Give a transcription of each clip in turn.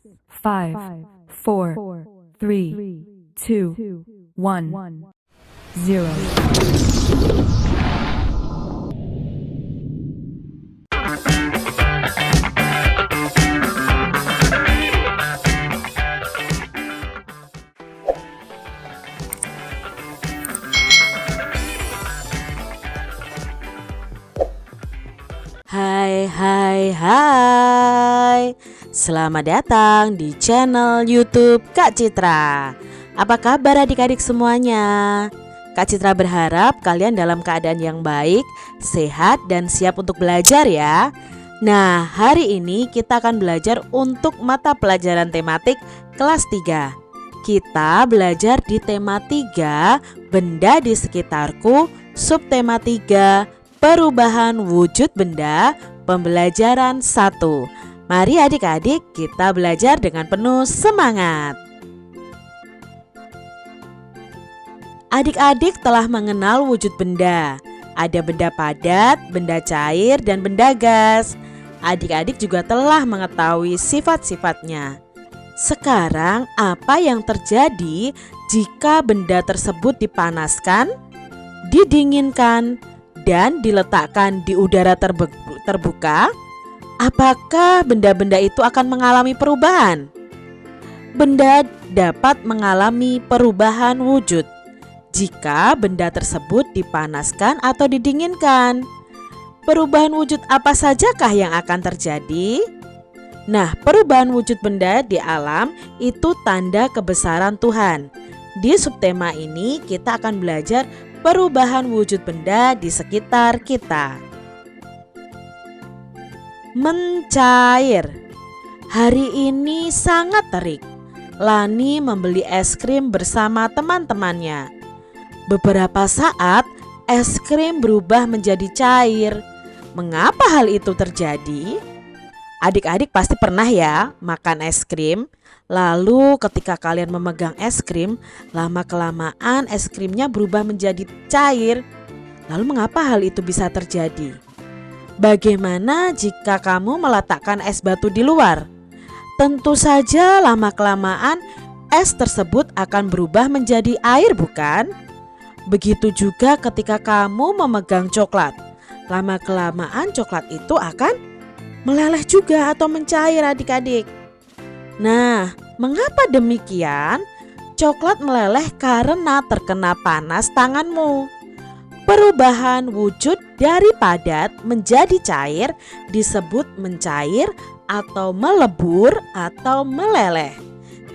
5, 4, 3, 2, 1, 0. Hai. Selamat datang di channel YouTube Kak Citra. Apa kabar adik-adik semuanya? Kak Citra berharap kalian dalam keadaan yang baik, sehat, dan siap untuk belajar ya. Nah, hari ini kita akan belajar untuk mata pelajaran tematik kelas 3. Kita belajar di tema 3, benda di sekitarku, subtema 3, perubahan wujud benda, pembelajaran 1. Mari adik-adik kita belajar dengan penuh semangat. Adik-adik telah mengenal wujud benda. Ada benda padat, benda cair, dan benda gas. Adik-adik juga telah mengetahui sifat-sifatnya. Sekarang apa yang terjadi jika benda tersebut dipanaskan, didinginkan, dan diletakkan di udara terbuka? Apakah benda-benda itu akan mengalami perubahan? Benda dapat mengalami perubahan wujud jika benda tersebut dipanaskan atau didinginkan. Perubahan wujud apa sajakah yang akan terjadi? Nah, perubahan wujud benda di alam itu tanda kebesaran Tuhan. Di subtema ini kita akan belajar perubahan wujud benda di sekitar kita. Mencair. Hari ini sangat terik. Lani membeli es krim bersama teman-temannya. Beberapa saat es krim berubah menjadi cair. Mengapa hal itu terjadi? Adik-adik pasti pernah ya makan es krim. Lalu ketika kalian memegang es krim, lama-kelamaan es krimnya berubah menjadi cair. Lalu mengapa hal itu bisa terjadi? Bagaimana jika kamu meletakkan es batu di luar? Tentu saja lama-kelamaan es tersebut akan berubah menjadi air, bukan? Begitu juga ketika kamu memegang coklat. Lama-kelamaan coklat itu akan meleleh juga atau mencair adik-adik. Nah, mengapa demikian? Coklat meleleh karena terkena panas tanganmu. Perubahan wujud dari padat menjadi cair disebut mencair atau melebur atau meleleh.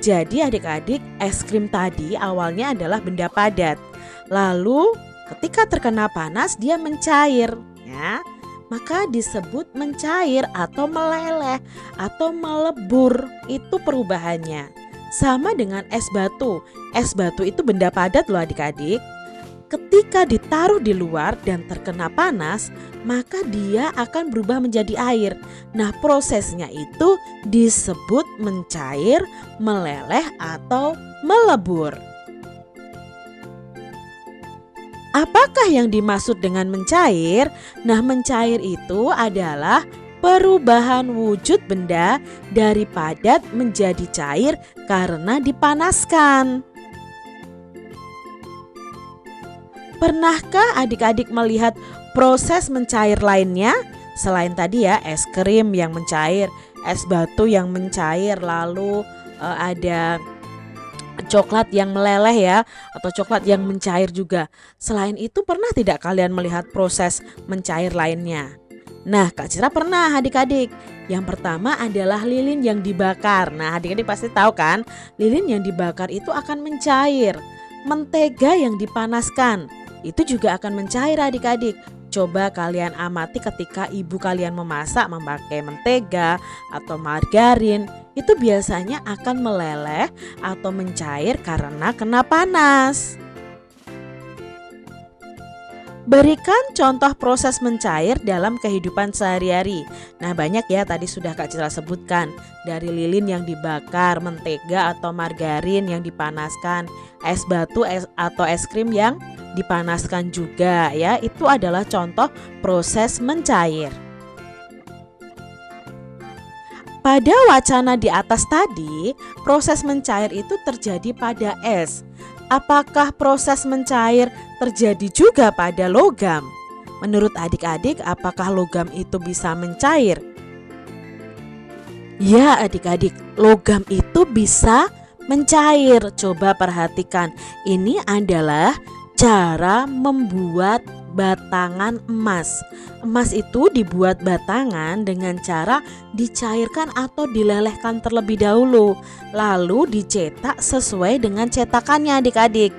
Jadi adik-adik, es krim tadi awalnya adalah benda padat. Lalu ketika terkena panas dia mencair, ya. Maka disebut mencair atau meleleh atau melebur. Itu perubahannya. Sama dengan es batu. Es batu itu benda padat loh adik-adik. Ketika ditaruh di luar dan terkena panas, maka dia akan berubah menjadi air. Nah, prosesnya itu disebut mencair, meleleh atau melebur. Apakah yang dimaksud dengan mencair? Nah, mencair itu adalah perubahan wujud benda dari padat menjadi cair karena dipanaskan. Pernahkah adik-adik melihat proses mencair lainnya? Selain tadi ya, es krim yang mencair, es batu yang mencair, lalu ada coklat yang meleleh ya, atau coklat yang mencair juga. Selain itu, pernah tidak kalian melihat proses mencair lainnya? Nah, Kak Citra pernah adik-adik. Yang pertama adalah lilin yang dibakar. Nah, adik-adik pasti tahu kan, lilin yang dibakar itu akan mencair. Mentega yang dipanaskan itu juga akan mencair adik-adik. Coba kalian amati ketika ibu kalian memasak memakai mentega atau margarin, itu biasanya akan meleleh atau mencair karena kena panas. Berikan contoh proses mencair dalam kehidupan sehari-hari. Nah, banyak ya tadi sudah Kak Citra sebutkan. Dari lilin yang dibakar, mentega atau margarin yang dipanaskan, es batu atau es krim yang dipanaskan juga ya. Itu adalah contoh proses mencair. Pada wacana di atas tadi, proses mencair itu terjadi pada es. Apakah proses mencair terjadi juga pada logam? Menurut adik-adik, apakah logam itu bisa mencair? Ya adik-adik, logam itu bisa mencair. Coba perhatikan, ini adalah cara membuat batangan emas. Emas itu dibuat batangan dengan cara dicairkan atau dilelehkan terlebih dahulu, lalu dicetak sesuai dengan cetakannya adik-adik.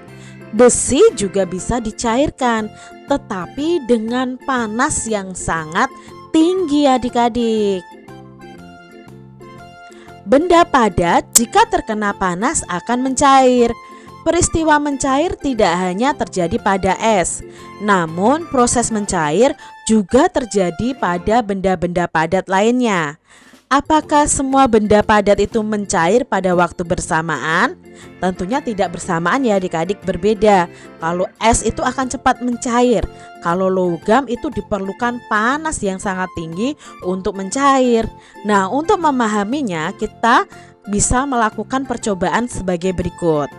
Besi juga bisa dicairkan, tetapi dengan panas yang sangat tinggi adik-adik. Benda padat jika terkena panas akan mencair. Peristiwa mencair tidak hanya terjadi pada es, namun proses mencair juga terjadi pada benda-benda padat lainnya. Apakah semua benda padat itu mencair pada waktu bersamaan? Tentunya tidak bersamaan ya adik-adik, berbeda. Kalau es itu akan cepat mencair, kalau logam itu diperlukan panas yang sangat tinggi untuk mencair. Nah, untuk memahaminya kita bisa melakukan percobaan sebagai berikut.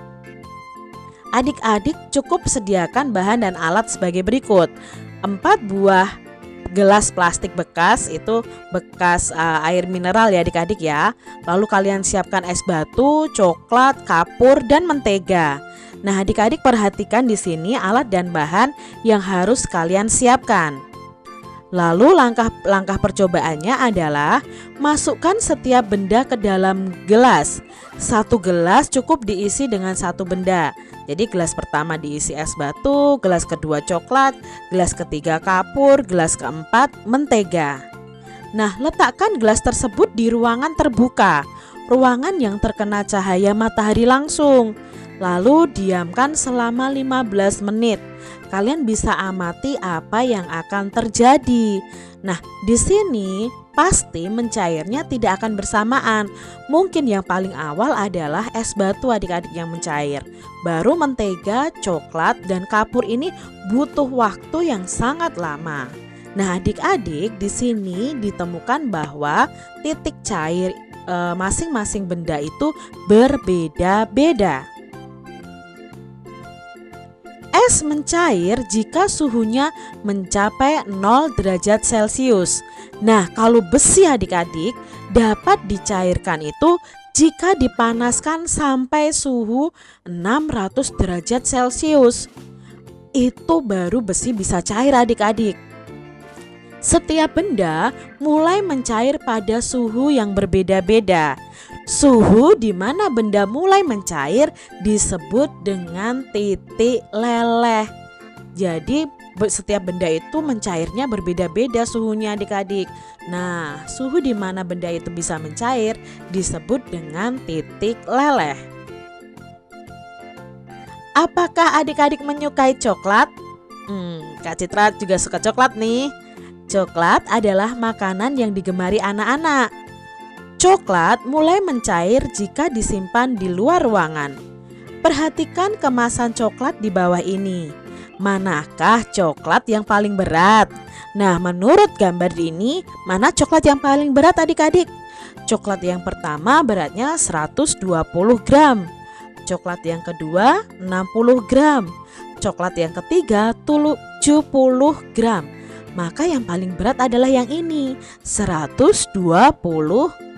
Adik-adik cukup sediakan bahan dan alat sebagai berikut. 4 buah gelas plastik bekas, itu bekas air mineral ya adik-adik ya. Lalu kalian siapkan es batu, coklat, kapur, dan mentega. Nah adik-adik perhatikan di sini alat dan bahan yang harus kalian siapkan. Lalu langkah percobaannya adalah masukkan setiap benda ke dalam gelas. Satu gelas cukup diisi dengan satu benda. Jadi gelas pertama diisi es batu, gelas kedua coklat, gelas ketiga kapur, gelas keempat mentega. Nah, letakkan gelas tersebut di ruangan terbuka, ruangan yang terkena cahaya matahari langsung. Lalu diamkan selama 15 menit. Kalian bisa amati apa yang akan terjadi. Nah, di sini pasti mencairnya tidak akan bersamaan. Mungkin yang paling awal adalah es batu adik-adik yang mencair. Baru mentega, coklat, dan kapur ini butuh waktu yang sangat lama. Nah, adik-adik di sini ditemukan bahwa titik cair masing-masing benda itu berbeda-beda. Es mencair jika suhunya mencapai 0 derajat Celcius. Nah, kalau besi adik-adik dapat dicairkan itu jika dipanaskan sampai suhu 600 derajat Celcius. Itu baru besi bisa cair adik-adik. Setiap benda mulai mencair pada suhu yang berbeda-beda. Suhu di mana benda mulai mencair disebut dengan titik leleh. Jadi setiap benda itu mencairnya berbeda-beda suhunya adik-adik. Nah, suhu di mana benda itu bisa mencair disebut dengan titik leleh. Apakah adik-adik menyukai coklat? Kak Citra juga suka coklat nih. Coklat adalah makanan yang digemari anak-anak. Coklat mulai mencair jika disimpan di luar ruangan. Perhatikan kemasan coklat di bawah ini. Manakah coklat yang paling berat? Nah, menurut gambar ini, mana coklat yang paling berat adik-adik? Coklat yang pertama beratnya 120 gram. Coklat yang kedua 60 gram. Coklat yang ketiga 70 gram. Maka yang paling berat adalah yang ini, 120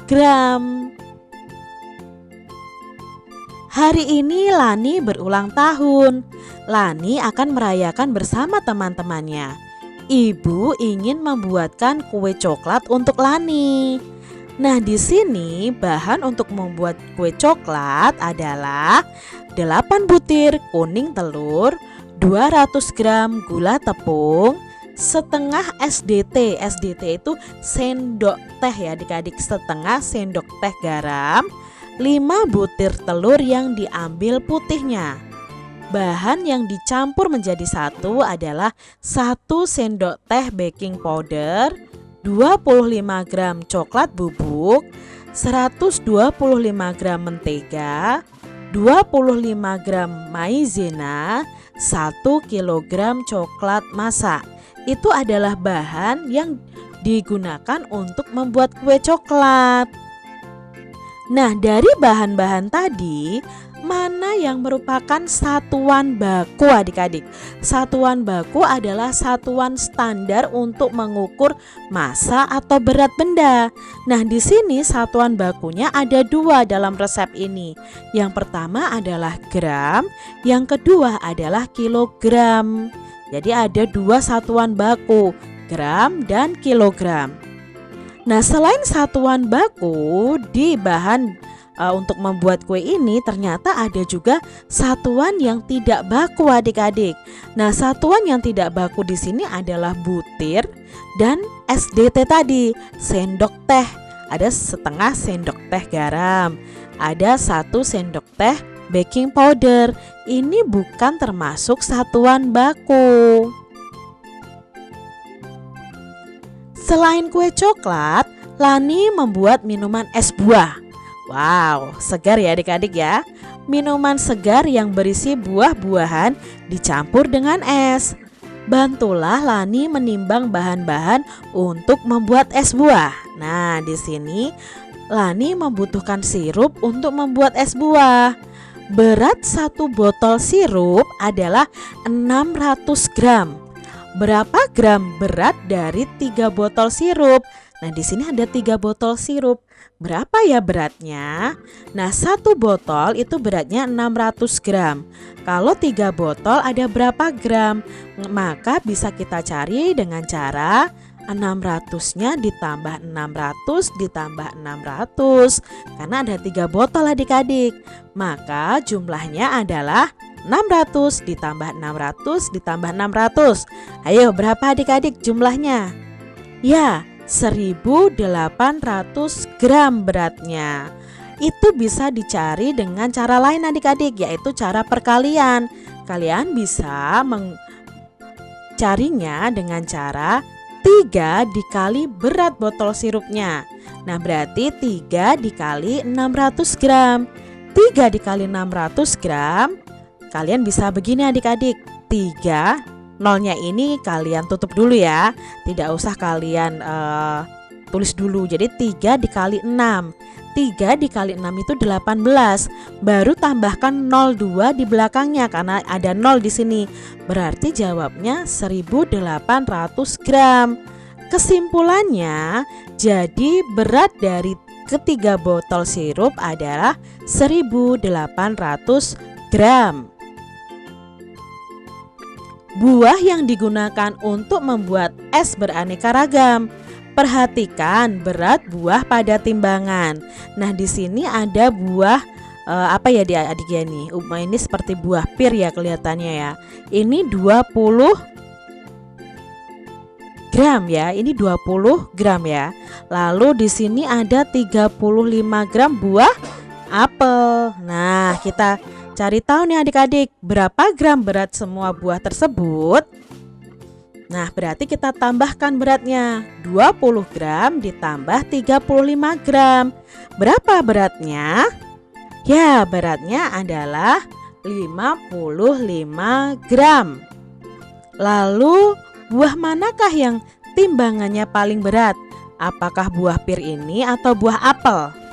gram. Hari ini Lani berulang tahun. Lani akan merayakan bersama teman-temannya. Ibu ingin membuatkan kue coklat untuk Lani. Nah, di sini bahan untuk membuat kue coklat adalah 8 butir kuning telur, 200 gram gula tepung, setengah SDT. SDT itu sendok teh ya adik-adik, setengah sendok teh garam, 5 butir telur yang diambil putihnya. Bahan yang dicampur menjadi satu adalah 1 sendok teh baking powder, 25 gram coklat bubuk, 125 gram mentega, 25 gram maizena, 1 kilogram coklat masak. Itu adalah bahan yang digunakan untuk membuat kue coklat. Nah, dari bahan-bahan tadi, mana yang merupakan satuan baku adik-adik? Satuan baku adalah satuan standar untuk mengukur massa atau berat benda. Nah, di sini satuan bakunya ada dua dalam resep ini. Yang pertama adalah gram, yang kedua adalah kilogram. Jadi ada dua satuan baku, gram dan kilogram. Nah, selain satuan baku di bahan untuk membuat kue ini, ternyata ada juga satuan yang tidak baku adik-adik. Nah, satuan yang tidak baku di sini adalah butir dan SDT tadi, sendok teh. Ada setengah sendok teh garam, ada 1 sendok teh baking powder. Ini bukan termasuk satuan baku. Selain kue coklat, Lani membuat minuman es buah. Wow, segar ya adik-adik ya. Minuman segar yang berisi buah-buahan dicampur dengan es. Bantulah Lani menimbang bahan-bahan untuk membuat es buah. Nah, di sini Lani membutuhkan sirup untuk membuat es buah. Berat 1 botol sirup adalah 600 gram. Berapa gram berat dari 3 botol sirup? Nah, di sini ada 3 botol sirup. Berapa ya beratnya? Nah, 1 botol itu beratnya 600 gram. Kalau 3 botol ada berapa gram? Maka bisa kita cari dengan cara 600-nya ditambah 600 ditambah 600. Karena ada 3 botol adik-adik. Maka jumlahnya adalah 600 ditambah 600 ditambah 600. Ayo, berapa adik-adik jumlahnya? Ya, 1800 gram beratnya. Itu bisa dicari dengan cara lain adik-adik, yaitu cara perkalian. Kalian bisa mencarinya dengan cara 3 dikali berat botol sirupnya. Nah, berarti 3 dikali 600 gram. 3 dikali 600 gram. Kalian bisa begini adik-adik, 3, nolnya ini kalian tutup dulu ya. Tidak usah kalian tulis dulu. Jadi 3 dikali 6. 3 dikali 6 itu 18. Baru tambahkan 02 di belakangnya karena ada 0 di sini. Berarti jawabnya 1800 gram. Kesimpulannya, jadi berat dari ketiga botol sirup adalah 1800 gram. Buah yang digunakan untuk membuat es beraneka ragam. Perhatikan berat buah pada timbangan. Nah, di sini ada buah apa ya adik ya nih? Ini seperti buah pir ya kelihatannya ya. Ini 20 gram ya. Ini 20 gram ya. Lalu di sini ada 35 gram buah apel. Nah, kita cari tahu nih adik-adik, berapa gram berat semua buah tersebut? Nah, berarti kita tambahkan beratnya. 20 gram ditambah 35 gram. Berapa beratnya? Ya, beratnya adalah 55 gram. Lalu, buah manakah yang timbangannya paling berat? Apakah buah pir ini atau buah apel?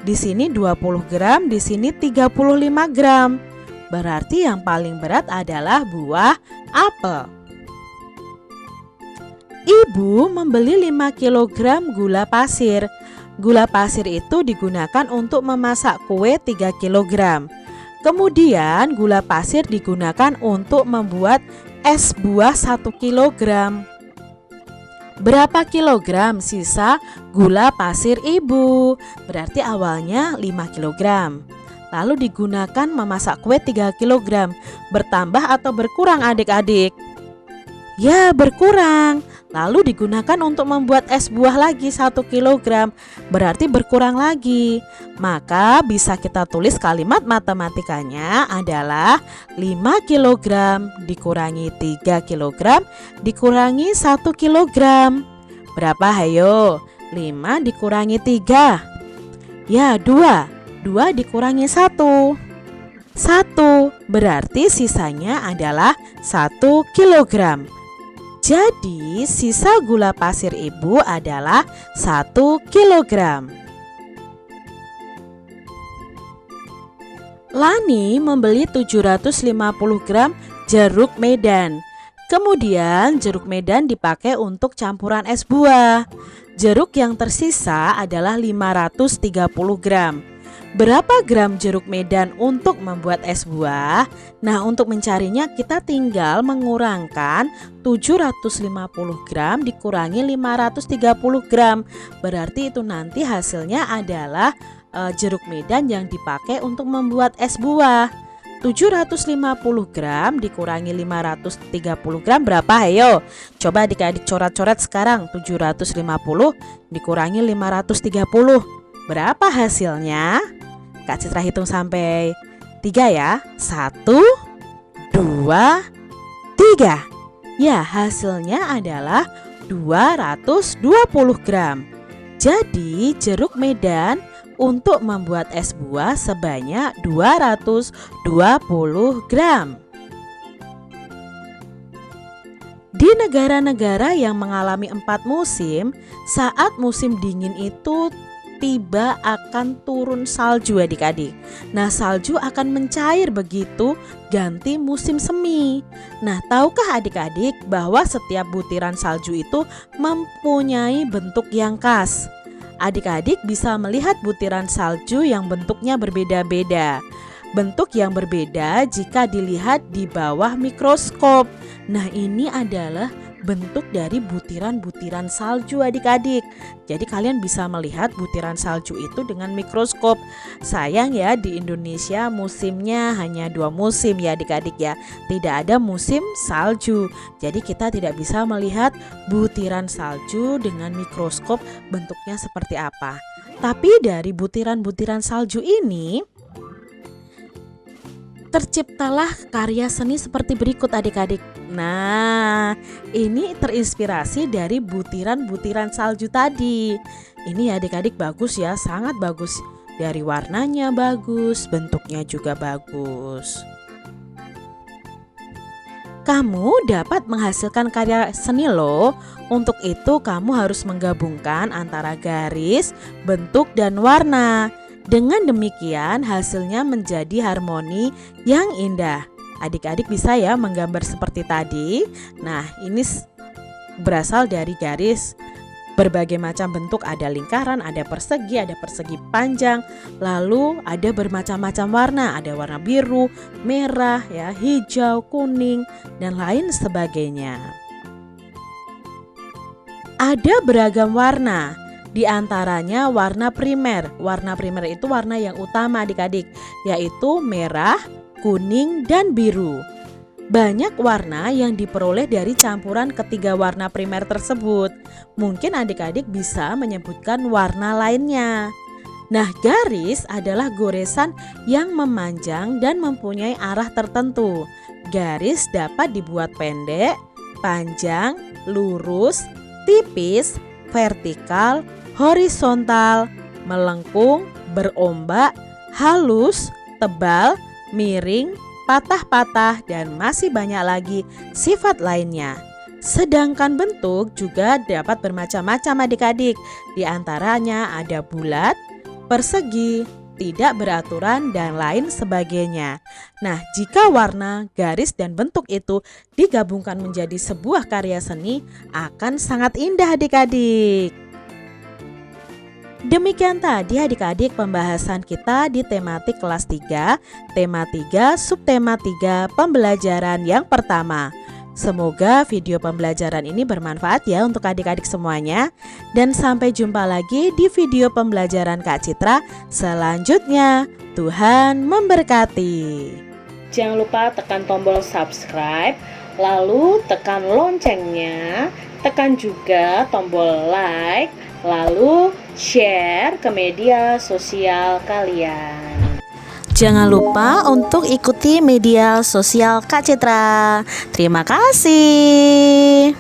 Di sini 20 gram, di sini 35 gram. Berarti yang paling berat adalah buah apel. Ibu membeli 5 kg gula pasir. Gula pasir itu digunakan untuk memasak kue 3 kg. Kemudian gula pasir digunakan untuk membuat es buah 1 kg. Berapa kilogram sisa gula pasir ibu? Berarti awalnya 5 kg. Lalu digunakan memasak kue 3 kg. Bertambah atau berkurang adik-adik? Ya, berkurang. Lalu digunakan untuk membuat es buah lagi 1 kg. Berarti berkurang lagi. Maka bisa kita tulis kalimat matematikanya adalah 5 kg dikurangi 3 kg dikurangi 1 kg. Berapa hayo? 5 dikurangi 3. Ya, 2. 2 dikurangi 1. 1. Berarti sisanya adalah 1 kg. Jadi sisa gula pasir ibu adalah 1 kg. Lani membeli 750 gram jeruk medan. Kemudian jeruk medan dipakai untuk campuran es buah. Jeruk yang tersisa adalah 530 gram. Berapa gram jeruk medan untuk membuat es buah? Nah, untuk mencarinya kita tinggal mengurangkan 750 gram dikurangi 530 gram. Berarti itu nanti hasilnya adalah jeruk medan yang dipakai untuk membuat es buah. 750 gram dikurangi 530 gram berapa? Ayo, coba adik-adik coret-coret sekarang. 750 dikurangi 530. Berapa hasilnya? Kak Citra hitung sampai 3 ya. 1, 2, 3. Ya, hasilnya adalah 220 gram. Jadi jeruk medan untuk membuat es buah sebanyak 220 gram. Di negara-negara yang mengalami 4 musim, saat musim dingin itu tiba akan turun salju adik-adik. Nah, salju akan mencair begitu ganti musim semi. Nah, tahukah adik-adik bahwa setiap butiran salju itu mempunyai bentuk yang khas? Adik-adik bisa melihat butiran salju yang bentuknya berbeda-beda. Bentuk yang berbeda jika dilihat di bawah mikroskop. Nah, ini adalah bentuk dari butiran-butiran salju adik-adik. Jadi kalian bisa melihat butiran salju itu dengan mikroskop. Sayang ya, di Indonesia musimnya hanya 2 musim ya adik-adik ya. Tidak ada musim salju. Jadi kita tidak bisa melihat butiran salju dengan mikroskop bentuknya seperti apa. Tapi dari butiran-butiran salju ini terciptalah karya seni seperti berikut adik-adik. Nah, ini terinspirasi dari butiran-butiran salju tadi. Ini adik-adik bagus ya, sangat bagus. Dari warnanya bagus, bentuknya juga bagus. Kamu dapat menghasilkan karya seni loh. Untuk itu kamu harus menggabungkan antara garis, bentuk, dan warna. Dengan demikian hasilnya menjadi harmoni yang indah. Adik-adik bisa ya menggambar seperti tadi. Nah, ini berasal dari garis berbagai macam bentuk. Ada lingkaran, ada persegi panjang. Lalu ada bermacam-macam warna. Ada warna biru, merah, ya, hijau, kuning, dan lain sebagainya. Ada beragam warna. Di antaranya warna primer. Warna primer itu warna yang utama adik-adik, yaitu merah, kuning, dan biru. Banyak warna yang diperoleh dari campuran ketiga warna primer tersebut. Mungkin adik-adik bisa menyebutkan warna lainnya. Nah, garis adalah goresan yang memanjang dan mempunyai arah tertentu. Garis dapat dibuat pendek, panjang, lurus, tipis, vertikal, horizontal, melengkung, berombak, halus, tebal, miring, patah-patah, dan masih banyak lagi sifat lainnya. Sedangkan bentuk juga dapat bermacam-macam adik-adik. Di antaranya ada bulat, persegi, tidak beraturan, dan lain sebagainya. Nah, jika warna, garis, dan bentuk itu digabungkan menjadi sebuah karya seni, akan sangat indah adik-adik. Demikian tadi adik-adik pembahasan kita di tematik kelas 3, tema 3, subtema 3, pembelajaran yang pertama. Semoga video pembelajaran ini bermanfaat ya untuk adik-adik semuanya. Dan sampai jumpa lagi di video pembelajaran Kak Citra selanjutnya. Tuhan memberkati. Jangan lupa tekan tombol subscribe, lalu tekan loncengnya, tekan juga tombol like, lalu share ke media sosial kalian. Jangan lupa untuk ikuti media sosial Kak Citra. Terima kasih.